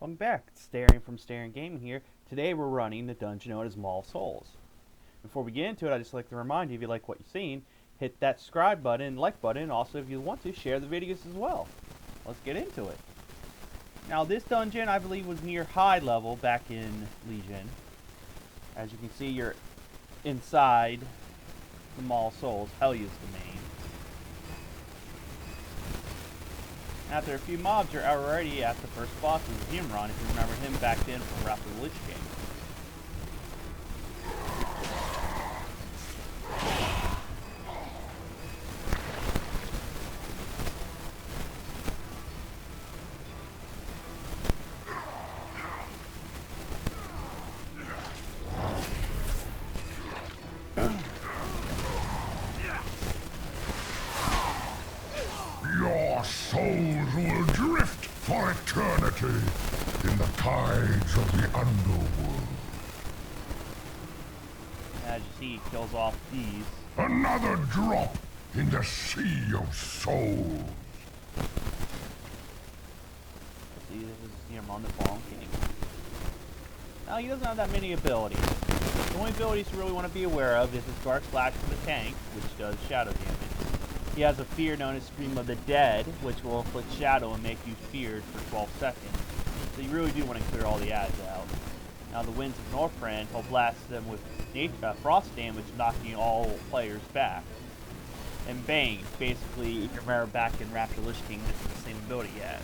Welcome back. It's Staring from Staring Gaming here. Today we're running the dungeon known as Mall of Souls. Before we get into it, I'd just like to remind you, if you like what you've seen, hit that subscribe button and like button, and also if you want to, share the videos as well. Let's get into it. Now this dungeon, I believe, was near high level back in Legion. As you can see, you're inside the Mall of Souls. Hellia's the main. After a few mobs, you're already at the first boss of Zimron, if you remember him back then from Wrath of the Lich King. Your souls will drift for eternity in the tides of the underworld. As you see, he kills off these. Another drop in the sea of souls. See, this is Zimron, the Fallen King. Now, he doesn't have that many abilities. The only abilities you really want to be aware of is his Dark Slash from the tank, which does shadow damage. He has a fear known as Scream of the Dead, which will inflict shadow and make you feared for 12 seconds. So you really do want to clear all the ads out. Now the Winds of Northrend will blast them with frost damage, knocking all players back. And Bane, basically, if you remember back in Wrath of the Lich King, this is the same ability he has.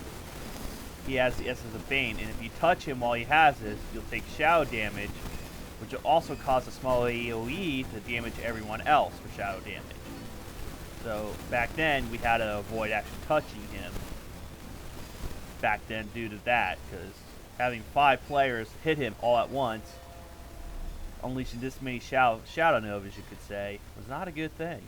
He has the essence of Bane, and if you touch him while he has this, you'll take shadow damage, which will also cause a small AoE to damage everyone else for shadow damage. So back then, we had to avoid actually touching him back then due to that, because having 5 players hit him all at once, unleashing this many shadow novas, you could say, was not a good thing.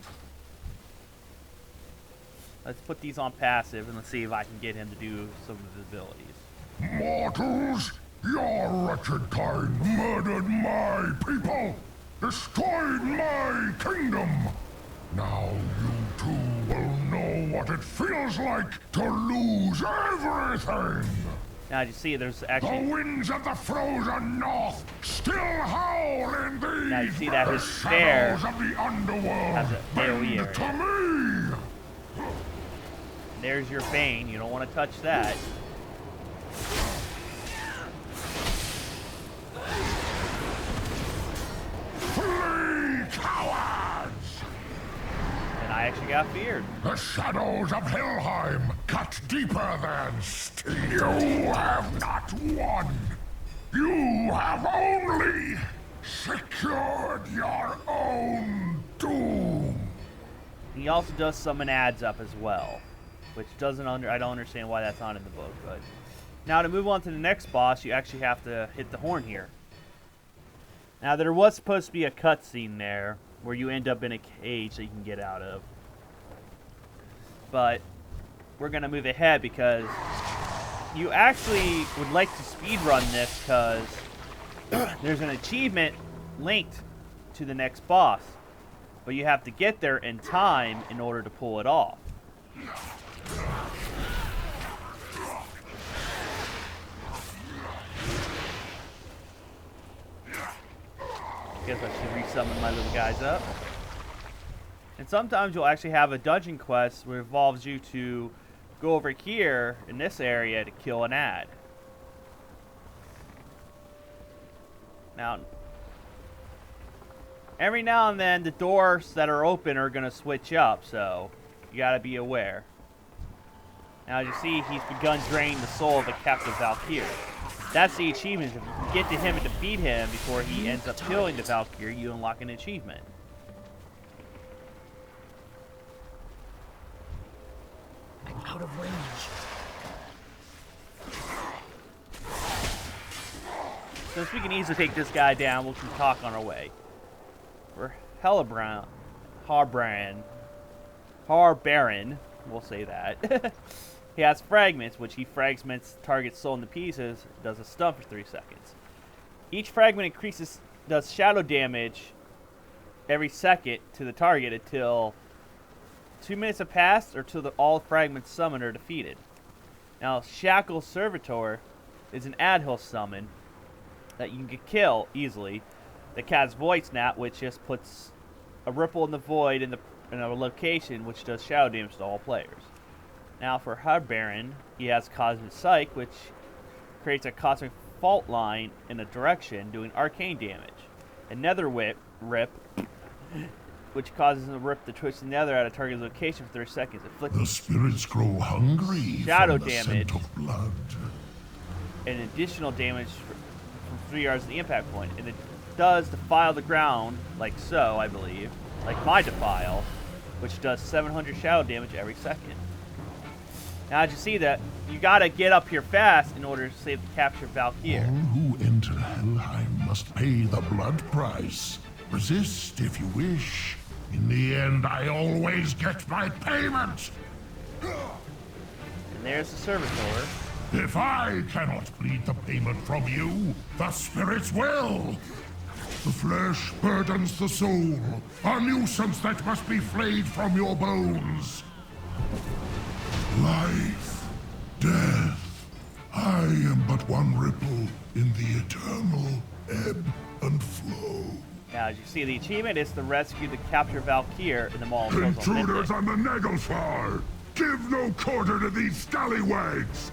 Let's put these on passive and let's see if I can get him to do some of his abilities. Mortals, your wretched kind murdered my people, destroyed my kingdom. Now you too will know what it feels like to lose everything. Now, as you see, there's actually... The winds of the frozen north still howl in these Now you see that his spare shadows of the underworld. has an AoE Bend area. to me. There's your Bane. You don't want to touch that. Flee, cowards! And I actually got feared. The shadows of Helheim cut deeper than steel. You have not won. You have only secured your own doom. He also does summon ads up as well, which I don't understand why that's not in the book. But now to move on to the next boss, you actually have to hit the horn here. Now there was supposed to be a cutscene there where you end up in a cage that you can get out of, but we're gonna move ahead because you actually would like to speedrun this because there's an achievement linked to the next boss, but you have to get there in time in order to pull it off. Guess I should resummon my little guys up. And sometimes you'll actually have a dungeon quest where it involves you to go over here in this area to kill an ad. Now, every now and then the doors that are open are going to switch up, so you got to be aware. Now, as you see, he's begun draining the soul of the captive Valkyrie. That's the achievement. If you can get to him and defeat him before he ends up killing the Valkyrie, you unlock an achievement. I'm out of range. Since we can easily take this guy down, we'll keep talking on our way. For Harbaran, we'll say that. He has fragments, which he fragments target's soul into pieces, does a stun for 3 seconds. Each fragment does shadow damage every second to the target until 2 minutes have passed or till all fragments summoned are defeated. Now, Shackle Servitor is an Adhill summon that you can kill easily. The cat's Void Snap, which just puts a ripple in the void in a location, which does shadow damage to all players. Now for Hard Baron, he has Cosmic Psych, which creates a cosmic fault line in a direction, doing arcane damage. And Nether Rip, which causes him to rip the twisted nether at a target's location for 30 seconds. The spirits grow hungry shadow from the damage scent of blood. And additional damage from 3 yards of the impact point. And it does defile the ground, like so, I believe. Like my defile, which does 700 shadow damage every second. Now, as you see that, you gotta get up here fast in order to save the captured Valkyr. All who enter Helheim must pay the blood price. Resist if you wish. In the end, I always get my payment. And there's the servitor. If I cannot plead the payment from you, the spirits will. The flesh burdens the soul, a nuisance that must be flayed from your bones. Life, death, I am but one ripple in the eternal ebb and flow. Now, as you see, the achievement is to rescue the captured Valkyr in the Mall of Souls on Intruders Midday. on the Nagelfar! Give no quarter to these scallywags!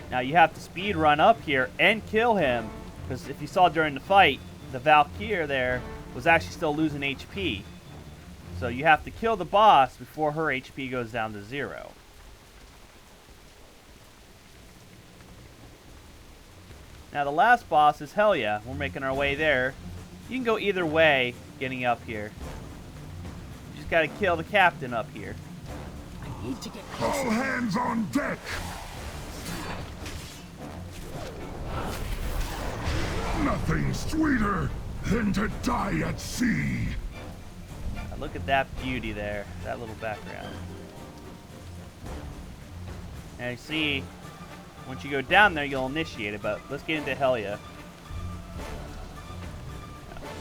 Now, you have to speed run up here and kill him, because if you saw during the fight, the Valkyr there was actually still losing HP. So you have to kill the boss before her HP goes down to 0. Now, the last boss is Helya. We're making our way there. You can go either way getting up here. You just gotta kill the captain up here. I need to get All closer. hands on deck! Nothing sweeter than to die at sea! Now look at that beauty there, that little background. And you see, once you go down there, you'll initiate it, but let's get into Helya.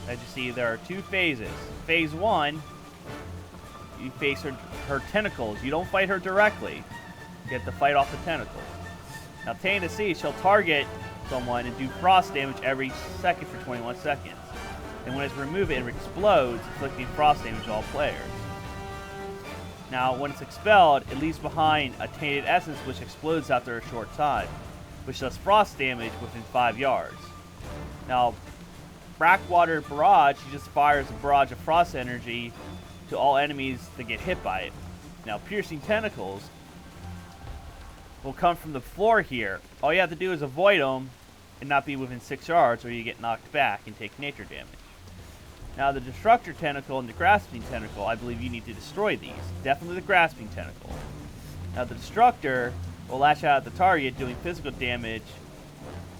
As you see, there are 2 phases. Phase 1, you face her tentacles. You don't fight her directly. You have to fight off the tentacles. Now, Tane to see, she'll target someone and do frost damage every second for 21 seconds. And when it's removed, it explodes, inflicting frost damage to all players. Now, when it's expelled, it leaves behind a tainted essence which explodes after a short time, which does frost damage within 5 yards. Now, Brackwater Barrage, she just fires a barrage of frost energy to all enemies that get hit by it. Now, Piercing Tentacles will come from the floor here. All you have to do is avoid them and not be within 6 yards, or you get knocked back and take nature damage. Now, the Destructor Tentacle and the Grasping Tentacle, I believe you need to destroy these. Definitely the Grasping Tentacle. Now, the Destructor will lash out at the target, doing physical damage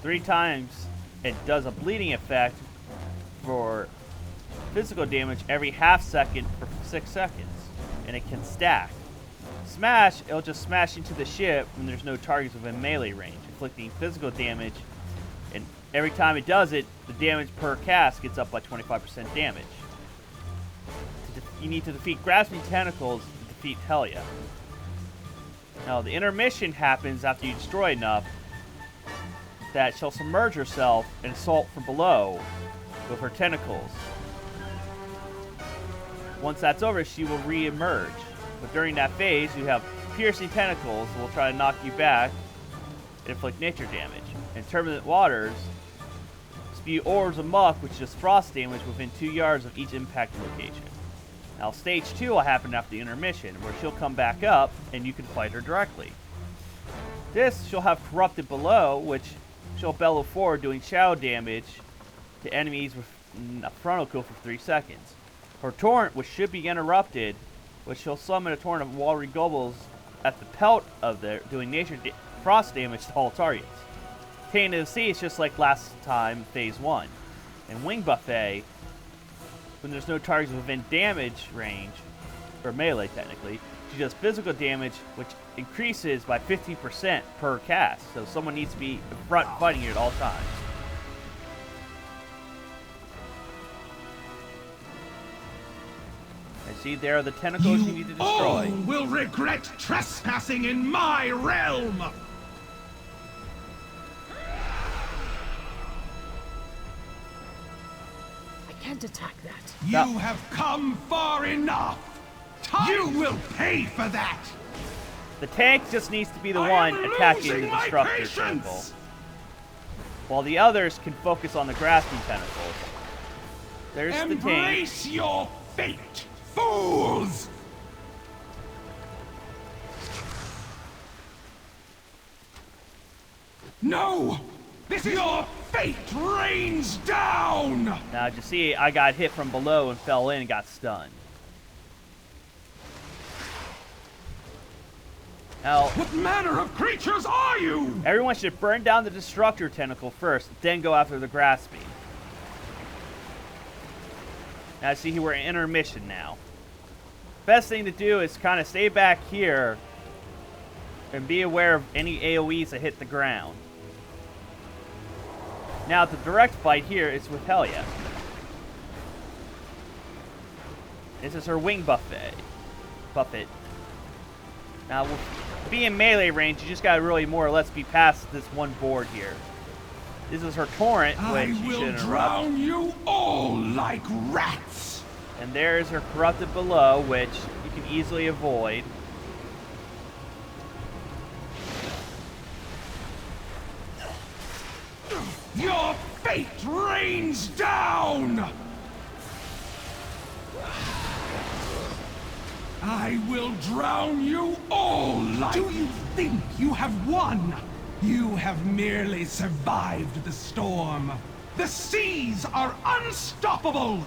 3 times. It does a bleeding effect for physical damage every half second for 6 seconds. And it can stack. Smash, it'll just smash into the ship when there's no targets within melee range, inflicting physical damage. And every time it does it, the damage per cast gets up by 25% damage. You need to defeat Grasping Tentacles to defeat Helya. Now, the intermission happens after you destroy enough that she'll submerge herself and assault from below with her tentacles. Once that's over, she will re-emerge. But during that phase, you have Piercing Tentacles that will try to knock you back and inflict nature damage. And Turbulent Waters spew orbs of muck, which does frost damage within 2 yards of each impact location. Now, stage 2 will happen after the intermission, where she'll come back up and you can fight her directly. This, she'll have Corrupted Below, which she'll bellow forward, doing shadow damage to enemies with a frontal kill for 3 seconds. Her Torrent, which should be interrupted, which she'll summon a torrent of watery gobbles at the pelt of there, doing nature frost damage to all targets. Tainted of the Sea is just like last time, phase 1. And Wing Buffet, when there's no targets within damage range, or melee technically, she does physical damage, which increases by 15% per cast. So someone needs to be in front fighting you at all times. And see, there are the tentacles you need to destroy. All will regret trespassing in my realm! can't attack that. You have come far enough. You will pay for that. The tank just needs to be the I one am attacking losing the my destructor patience. tentacle, while the others can focus on the grasping tentacles. There's the tank. Embrace your fate, fools! No! This is your fate rains down! Now, as you see, I got hit from below and fell in and got stunned. Now, What manner of creatures are you? everyone should burn down the destructor tentacle first, then go after the grasping. Now, see, we're in intermission now. Best thing to do is kind of stay back here and be aware of any AoEs that hit the ground. Now, the direct fight here is with Helia. This is her wing buffet. Now, being in melee range, you just gotta really more or less be past this one board here. This is her torrent, which I you will should interrupt. drown you all like rats! And there's her corrupted below, which you can easily avoid. Your fate rains down! I will drown you all like... Do you think you have won? You have merely survived the storm. The seas are unstoppable!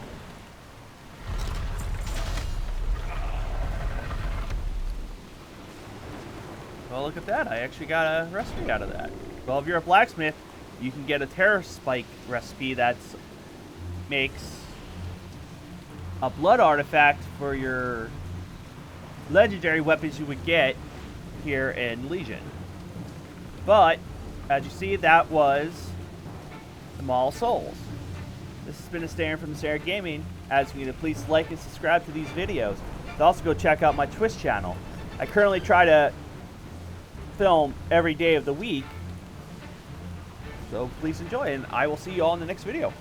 Well, look at that. I actually got a recipe out of that. Well, if you're a blacksmith, you can get a terror spike recipe that makes a blood artifact for your legendary weapons you would get here in Legion. But, as you see, that was the Maul of Souls. This has been a Staring from the Stair Gaming. Asking you to please like and subscribe to these videos. And also go check out my Twitch channel. I currently try to film every day of the week. So please enjoy, and I will see you all in the next video.